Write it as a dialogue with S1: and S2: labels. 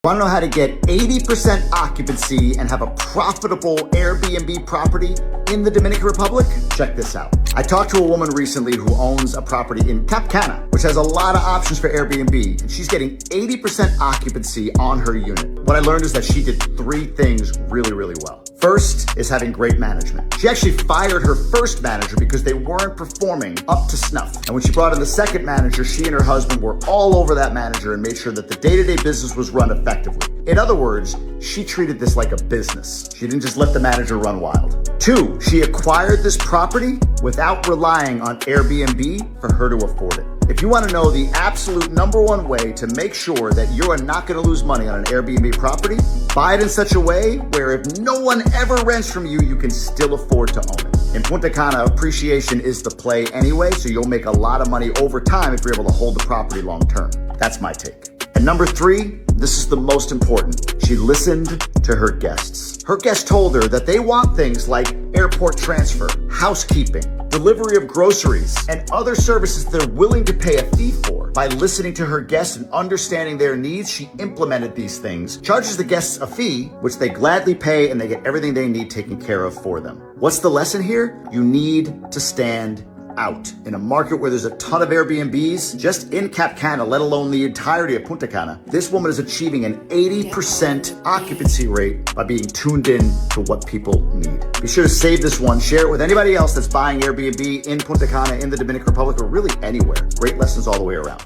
S1: Want to know how to get 80% occupancy and have a profitable Airbnb property in the Dominican Republic? Check this out. I talked to a woman recently who owns a property in Cap Cana, which has a lot of options for Airbnb, and she's getting 80% occupancy on her unit. What I learned is that she did 3 things really, really well. First is having great management. She actually fired her first manager because they weren't performing up to snuff. And when she brought in the second manager, she and her husband were all over that manager and made sure that the day-to-day business was run effectively. In other words, she treated this like a business. She didn't just let the manager run wild. 2, she acquired this property without relying on Airbnb for her to afford it. If you want to know the absolute #1 way to make sure that you are not going to lose money on an Airbnb property, buy it in such a way where if no one ever rents from you, you can still afford to own it. In Punta Cana, appreciation is the play anyway, so you'll make a lot of money over time if you're able to hold the property long term. That's my take. And #3, this is the most important. She listened to her guests. Her guests told her that they want things like airport transfer, housekeeping, delivery of groceries, and other services they're willing to pay a fee for. By listening to her guests and understanding their needs, she implemented these things, charges the guests a fee, which they gladly pay, and they get everything they need taken care of for them. What's the lesson here? You need to stand out. In a market where there's a ton of Airbnbs, just in Cap Cana, let alone the entirety of Punta Cana, this woman is achieving an 80% occupancy rate by being tuned in to what people need. Be sure to save this one, share it with anybody else that's buying Airbnb in Punta Cana, in the Dominican Republic, or really anywhere. Great lessons all the way around.